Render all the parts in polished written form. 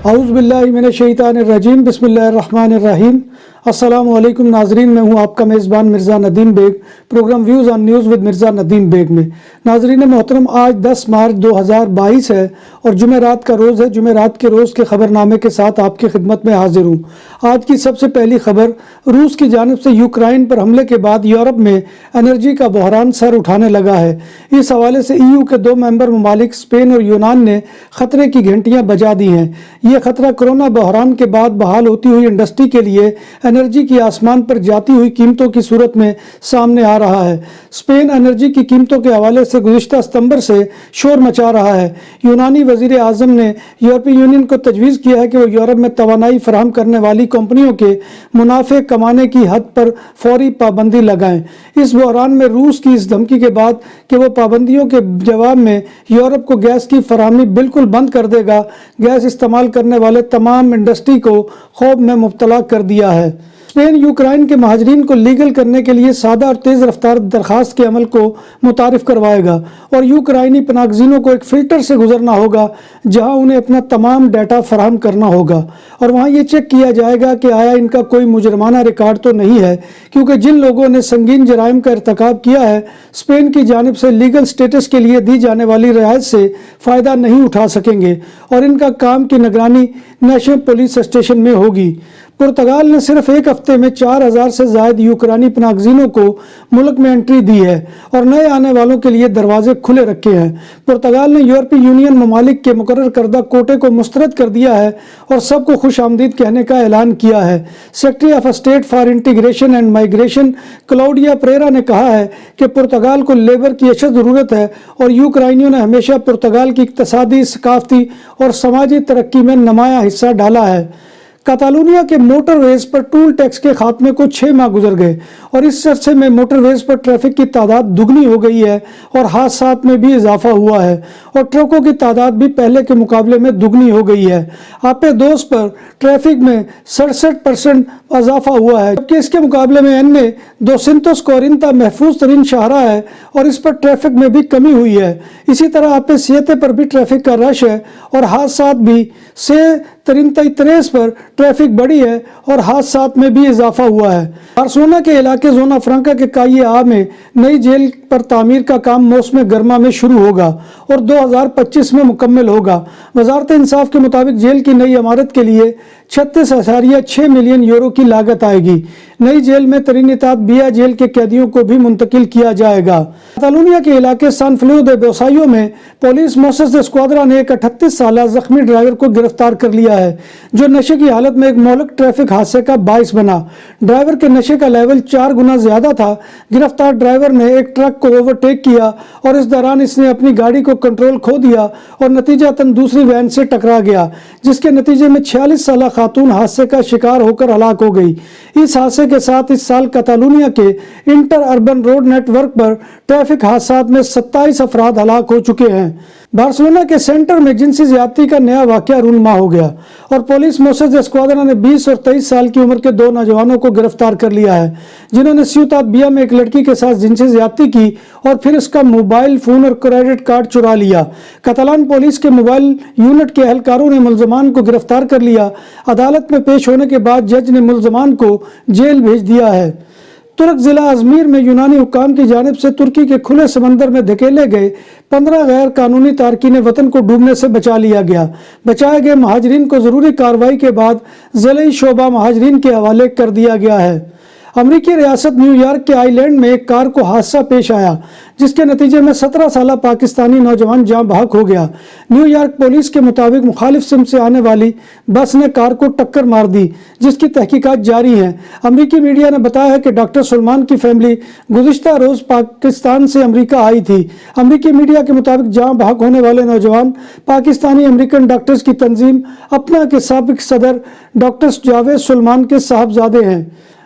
اعوذ باللہ من الشیطان الرجیم، بسم اللہ الرحمن الرحیم۔ السلام علیکم ناظرین، میں ہوں آپ کا میزبان Mirza Nadeem Baig, programme views on news with Mirza Nadeem Baig میں۔ ناظرین محترم، آج 10 مارچ 2022 ہے اور جمعرات کا روز ہے۔ جمعرات کے روز کے خبرنامے کے ساتھ آپ کی خدمت میں حاضر ہوں۔ آج کی سب سے پہلی خبر، روس کی جانب سے یوکرائن پر حملے کے بعد یورپ میں انرجی کا بحران سر اٹھانے لگا ہے۔ اس حوالے سے EU کے 2 ممبر ممالک اسپین اور یونان نے خطرے کی گھنٹیاں بجا دی ہیں۔ یہ خطرہ کورونا بحران کے بعد بحال ہوتی ہوئی انڈسٹری کے لیے انرجی کی آسمان پر جاتی ہوئی قیمتوں کی صورت میں سامنے آ رہا ہے۔ اسپین انرجی کی قیمتوں کے حوالے سے گزشتہ ستمبر سے شور مچا رہا ہے۔ یونانی وزیر اعظم نے یورپی یونین کو تجویز کیا ہے کہ وہ یورپ میں توانائی فراہم کرنے والی کمپنیوں کے منافع کمانے کی حد پر فوری پابندی لگائیں۔ اس بحران میں روس کی اس دھمکی کے بعد کہ وہ پابندیوں کے جواب میں یورپ کو گیس کی فراہمی بالکل بند کر دے گا، گیس استعمال کرنے والے تمام انڈسٹری کو خوف میں مبتلا کر دیا ہے۔ اسپین یوکرائن کے مہاجرین کو لیگل کرنے کے لیے سادہ اور تیز رفتار درخواست کے عمل کو متعارف کروائے گا اور یوکرائنی پناہ گزینوں کو ایک فلٹر سے گزرنا ہوگا جہاں انہیں اپنا تمام ڈیٹا فراہم کرنا ہوگا اور وہاں یہ چیک کیا جائے گا کہ آیا ان کا کوئی مجرمانہ ریکارڈ تو نہیں ہے، کیونکہ جن لوگوں نے سنگین جرائم کا ارتکاب کیا ہے اسپین کی جانب سے لیگل سٹیٹس کے لیے دی جانے والی رعایت سے فائدہ نہیں اٹھا سکیں گے اور ان کا کام کی نگرانی نیشنل پولیس اسٹیشن میں ہوگی۔ پرتگال نے صرف ایک ہفتے میں 4000 سے زائد یوکرانی پناہ گزینوں کو ملک میں انٹری دی ہے اور نئے آنے والوں کے لیے دروازے کھلے رکھے ہیں۔ پرتگال نے یورپی یونین ممالک کے مقرر کردہ کوٹے کو مسترد کر دیا ہے اور سب کو خوش آمدید کہنے کا اعلان کیا ہے۔ Secretary of state for integration and migration Claudia Pereira نے کہا ہے کہ پرتگال کو لیبر کی اشد ضرورت ہے اور یوکرائنیوں نے ہمیشہ پرتگال کی اقتصادی، ثقافتی اور سماجی ترقی میں نمایاں حصہ ڈالا ہے۔ کاتالونیا کے موٹر ویز پر ٹول ٹیکس کے خاتمے کو 6 ماہ گزر گئے اور اس عرصے میں موٹر ویز پر ٹریفک کی تعداد دگنی ہو گئی ہے اور حادثات میں بھی اضافہ ہوا ہے اور ٹرکوں کی تعداد بھی پہلے کے مقابلے میں دگنی ہو گئی ہے۔ آپ دوست پر ٹریفک میں 67% اضافہ ہوا ہے، جبکہ اس کے مقابلے میں N240 محفوظ ترین شاہراہ ہے اور اس پر ٹریفک میں بھی کمی ہوئی ہے۔ اسی طرح آپ 7 پر بھی ٹریفک کا رش ہے اور حادثات بھی 33 پر ٹریفک بڑھی ہے اور حادثات میں بھی اضافہ ہوا ہے۔ بارسلونا کے علاقے زونا فرانکا کے کائے آ میں نئی جیل پر تعمیر کا کام موسم گرما میں شروع ہوگا اور 2025 میں مکمل ہوگا۔ وزارت انصاف کے مطابق جیل کی نئی عمارت کے لیے 36.6 ملین یورو کی لاگت آئے گی۔ نئی جیل میں ترینیتاد بیا جیل کے قیدیوں کو بھی منتقل کیا جائے گا۔ کاتالونیا کے علاقے سان فیلیو دے بوسائیو میں پولیس موسس اسکواڈرا نے ایک 38 سالہ زخمی ڈرائیور کو گرفتار کر لیا ہے جو نشے کی حالت میں ایک مہلک ٹریفک حادثے کا باعث بنا۔ ڈرائیور کے نشے کا لیول 4 گنا زیادہ تھا۔ گرفتار ڈرائیور نے ایک ٹرک کو اوورٹیک کیا اور اس دوران اس نے اپنی گاڑی کو کنٹرول کھو دیا اور نتیجتاً دوسری وین سے ٹکرا گیا، جس کے نتیجے میں 46 سالہ خاتون حادثے کا شکار ہو کر ہلاک ہو گئی۔ اس حادثے کے ساتھ اس سال کاتالونیا کے inter urban road network پر ٹریفک حادثات میں 27 افراد ہلاک ہو چکے ہیں۔ بارسلونا کے سینٹر میں جنسی زیادتی کا نیا واقعہ رونما ہو گیا اور پولیس موسس اسکواڈرا نے 20 اور 23 سال کی عمر کے 2 نوجوانوں کو گرفتار کر لیا ہے جنہوں نے سیوتاد بیا میں ایک لڑکی کے ساتھ جنسی زیادتی کی اور پھر اس کا موبائل فون اور کریڈٹ کارڈ چرا لیا۔ کاتالان پولیس کے موبائل یونٹ کے اہلکاروں نے ملزمان کو گرفتار کر لیا۔ عدالت میں پیش ہونے کے بعد جج نے ملزمان کو جیل بھیج دیا ہے۔ ترک ضلع ازمیر میں یونانی حکام کی جانب سے ترکی کے کھلے سمندر میں دھکیلے گئے 15 غیر قانونی تارکین وطن کو ڈوبنے سے بچا لیا گیا۔ بچائے گئے مہاجرین کو ضروری کارروائی کے بعد ضلعی شعبہ مہاجرین کے حوالے کر دیا گیا ہے۔ امریکی ریاست نیو یارک کے آئی لینڈ میں ایک کار کو حادثہ پیش آیا جس کے نتیجے میں 17 سالہ پاکستانی نوجوان جاں بحق ہو گیا۔ نیو یارک پولیس کے مطابق مخالف سمت سے آنے والی بس نے کار کو ٹکر مار دی جس کی تحقیقات جاری ہیں۔ امریکی میڈیا نے بتایا ہے کہ ڈاکٹر سلمان کی فیملی گزشتہ روز پاکستان سے امریکہ آئی تھی۔ امریکی میڈیا کے مطابق جاں بحق ہونے والے نوجوان پاکستانی امریکن ڈاکٹرز کی تنظیم اپنا کے سابق صدر ڈاکٹر جاوید سلمان کے صاحبزادے ہیں۔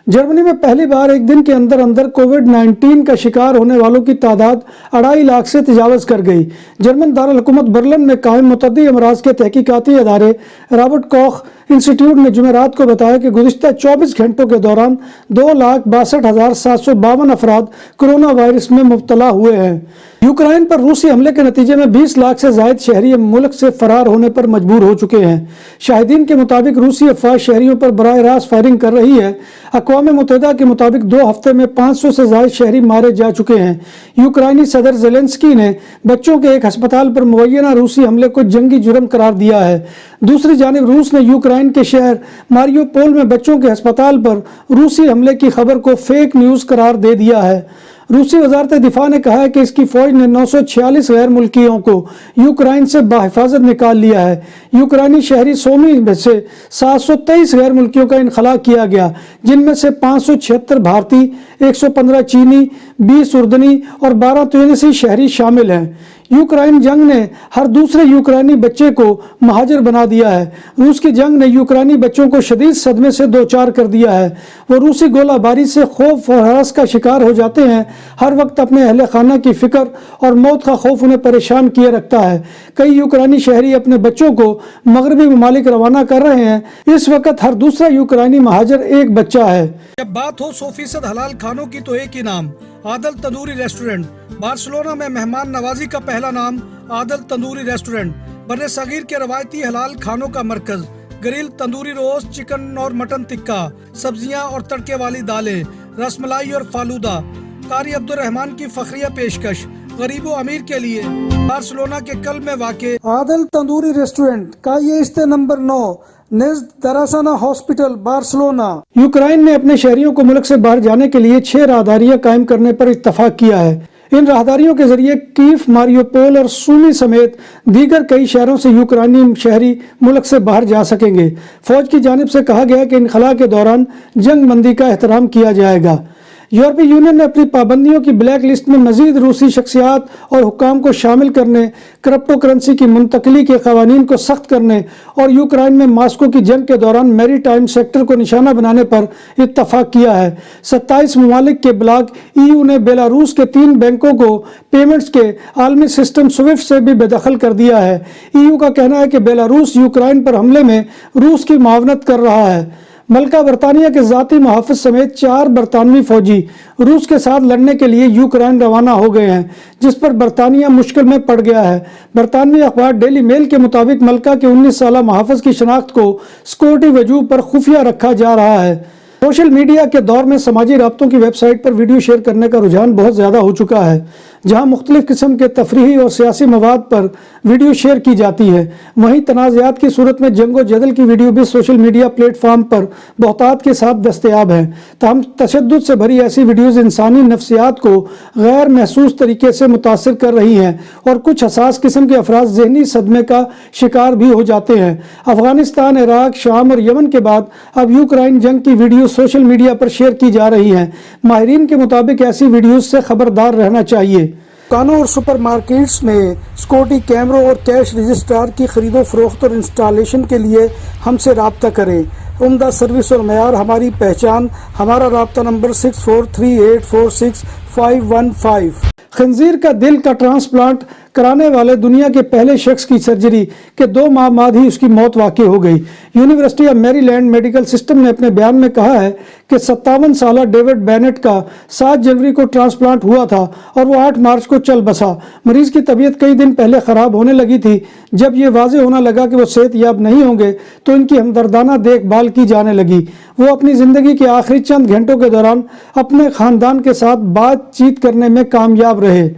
جرمنی میں پہلی بار ایک دن کے اندر کووڈ-19 کا شکار ہونے والوں کی تعداد 2.5 لاکھ سے تجاوز کر گئی۔ جرمن دارالحکومت برلن میں قائم متعدی امراض کے تحقیقاتی ادارے رابرٹ کوخ انسٹیٹیوٹ نے جمعرات کو بتایا کہ گزشتہ 24 گھنٹوں کے دوران 2,62,752 افراد کورونا وائرس میں مبتلا ہوئے ہیں۔ यूक्रेन पर रूसी हमले के नतीजे में 20 लाख से जायद शहरी मुल्क से फरार होने पर मजबूर हो चुके हैं। शाहिदीन के मुताबिक रूसी अफवाज शहरियों पर बराह रास्त फायरिंग कर रही है। अक़वाम मुत्तहिदा के मुताबिक 2 हफ्ते में 500 से जायद शहरी मारे जा चुके हैं। यूक्रानी सदर ज़ेलेंस्की ने बच्चों के एक अस्पताल पर मुबैना रूसी हमले को जंगी जुर्म करार दिया है। दूसरी जानिब रूस ने यूक्रेन के शहर मारियोपोल में बच्चों के अस्पताल पर रूसी हमले की खबर को फेक न्यूज़ करार दे दिया है। रूसी वजारत दिफा ने कहा है कि इसकी फौज ने 946 गैर मुल्कियों को यूक्रेन से बाहिफाजत निकाल लिया है। यूक्रेनी शहरी सोमी में से 723 गैर मुल्कियों का इनखला किया गया, जिनमें से 576 भारतीय, 115 चीनी, 20 उर्दनी और 12 तुनिसी शहरी शामिल हैं। यूक्रेन जंग ने हर दूसरे यूक्रेनी बच्चे को महाजर बना दिया है। रूस की जंग ने यूक्रेनी बच्चों को शदीद सदमे से दो चार कर दिया है। वो रूसी गोलाबारी से खौफ और हरास का शिकार हो जाते हैं। हर वक्त अपने अहले खाना की फिक्र और मौत का खौफ उन्हें परेशान किए रखता है। कई यूक्रेनी शहरी अपने बच्चों को मगरबी ममालिक रवाना कर रहे हैं। इस वक्त हर दूसरा यूक्रेनी महाजर एक बच्चा है। जब बात हो 100% हलाल खानों की तो एक ही नाम, आदल तंदूरी रेस्टोरेंट। बार्सिलोना में मेहमान नवाजी का पहला नाम आदल तंदूरी रेस्टोरेंट। बर्रे सगीर के रवायती हलाल खानों का मरकज। ग्रिल, तंदूरी रोस्ट, चिकन और मटन टिक्का, सब्जियां और तड़के वाली दालें, रसमलाई और फालूदा। कारी अब्दुर्रहमान की फखरिया पेशकश गरीबो अमीर के लिए। बार्सिलोना के कल में वाक़े आदल तंदूरी रेस्टोरेंट का ये इस्ते नंबर 9 नेज़्द दरासाना हॉस्पिटल बार्सिलोना। यूक्रेन ने अपने शहरियों को मुल्क से बाहर जाने के लिए 6 राहदारियां कायम करने पर इत्तफाक किया है। इन राहदारियों के जरिए कीव, मारियोपोल और सूमी समेत दीगर कई शहरों से यूक्रेनी शहरी मुल्क से बाहर जा सकेंगे। फौज की जानिब से कहा गया कि इनखला के दौरान जंग बंदी का एहतराम किया जाएगा। यूरोपीय यूनियन ने अपनी पाबंदियों की ब्लैक लिस्ट में मजीद रूसी शख्सियात और हुक्काम को शामिल करने, क्रिप्टो करेंसी की मुंतकली के कवानीन को सख्त करने और यूक्रेन में मास्को की जंग के दौरान मैरी टाइम सेक्टर को निशाना बनाने पर इत्तफाक किया है। 27 ममालिक के ब्लॉक EU ने बेलारूस के 3 बैंकों को पेमेंट्स के आलमी सिस्टम स्विफ्ट से भी बेदखल कर दिया है। EU का कहना है कि बेलारूस यूक्रेन पर हमले में रूस की मुआवनत कर रहा है। मलका बरतानिया के ज़ाती मुहाफ़िज़ समेत 4 बरतानवी फ़ौजी रूस के साथ लड़ने के लिए यूक्रेन रवाना हो गए हैं, जिस पर बरतानिया मुश्किल में पड़ गया है। बरतानवी अखबार डेली मेल के मुताबिक मलका के 19 साला मुहाफ़िज़ की शनाख्त को सिक्योरिटी वजूह पर खुफिया रखा जा रहा है। सोशल मीडिया के दौर में समाजी राब्तों की वेबसाइट पर वीडियो शेयर करने का रुझान बहुत ज़्यादा हो चुका है, जहां मुख्तलिफ किस्म के तफरीही और सियासी मवाद पर वीडियो शेयर की जाती है। वहीं तनाज़ात की सूरत में जंग व जदल की वीडियो भी सोशल मीडिया प्लेटफॉर्म पर बहुतात के साथ दस्तयाब हैं। ताहम तशद्दुद से भरी ऐसी वीडियोज़ इंसानी नफ्सियात को गैर महसूस तरीके से मुतासर कर रही हैं और कुछ हसास किस्म के अफराद ज़हनी सदमे का शिकार भी हो जाते हैं। अफगानिस्तान, इराक, शाम और यमन के बाद अब यूक्रेन जंग की वीडियो सोशल मीडिया पर शेयर की जा रही हैं। माहिरीन के मुताबिक ऐसी वीडियोज से खबरदार रहना चाहिए। दुकानों और सुपरमार्केट्स में सिक्योरिटी कैमरों और कैश रजिस्ट्रार की खरीदो फरोख्त और इंस्टॉलेशन के लिए हमसे राब्ता करें। उम्दा सर्विस और मयार हमारी पहचान। हमारा राब्ता नंबर 6438465515। खंजीर का दिल का ट्रांसप्लांट कराने वाले दुनिया के पहले शख्स की सर्जरी के 2 माह बाद ही उसकी मौत वाक़ई हो गई। University of Maryland medical system ने अपने बयान में कहा है कि 57 साला डेविड बेनेट का 7 जनवरी को ट्रांसप्लांट हुआ था और वो 8 मार्च को चल बसा। मरीज की तबीयत कई दिन पहले ख़राब होने लगी थी। जब ये वाज़ेह होना लगा कि वो सेहतयाब नहीं होंगे तो इनकी हमदर्दाना देखभाल की जाने लगी। वो अपनी ज़िंदगी के आखिरी चंद घंटों के दौरान अपने ख़ानदान के साथ बातचीत करने में कामयाब रहे।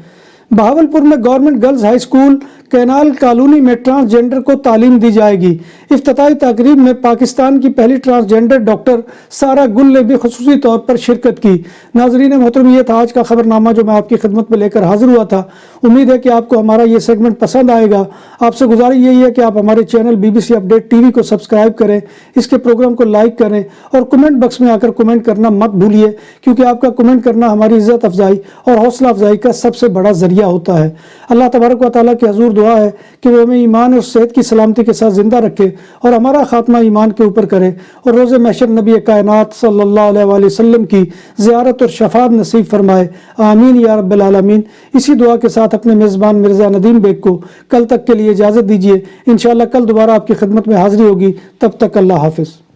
बहावलपुर में government girls high school canal colony में ट्रांसजेंडर को तालीम दी जाएगी। इफ्तिताई तकरीब में पाकिस्तान की पहली ट्रांसजेंडर डॉक्टर सारा गुल ने भी खुसूसी तौर पर शिरकत की। नाजरीन मोहतरम, ये था आज का खबरनामा जो मैं आपकी खिदमत में लेकर हाजिर हुआ था। उम्मीद है कि आपको हमारा ये सेगमेंट पसंद आएगा। आपसे गुजारिश यही है कि आप हमारे चैनल BBC अपडेट TV को सब्सक्राइब करें, इसके प्रोग्राम को लाइक करें और कमेंट बॉक्स में आकर कमेंट करना मत भूलिए, क्योंकि आपका कमेंट करना हमारी इज़्ज़त अफजाई और हौसला अफजाई का सबसे बड़ा ज़रिया होता है। अल्लाह तबारक व तआला के हुज़ूर दुआ है कि वो हमें ईमान और सेहत की सलामती के साथ ज़िंदा रखे और हमारा खात्मा ईमान के ऊपर करे और रोज़े महशर नबी कायनात सल्लल्लाहु अलैहि वसल्लम की ज़ियारत और शफाअत नसीब फरमाए। आमीन या रब्बल आलमीन। इसी दुआ के साथ अपने मेज़बान मिर्ज़ा नदीम बेग को कल तक के लिए इजाज़त दीजिए। इंशाअल्लाह कल दोबारा आपकी खिदमत में हाज़िरी होगी। तब तक अल्लाह हाफ़िज़।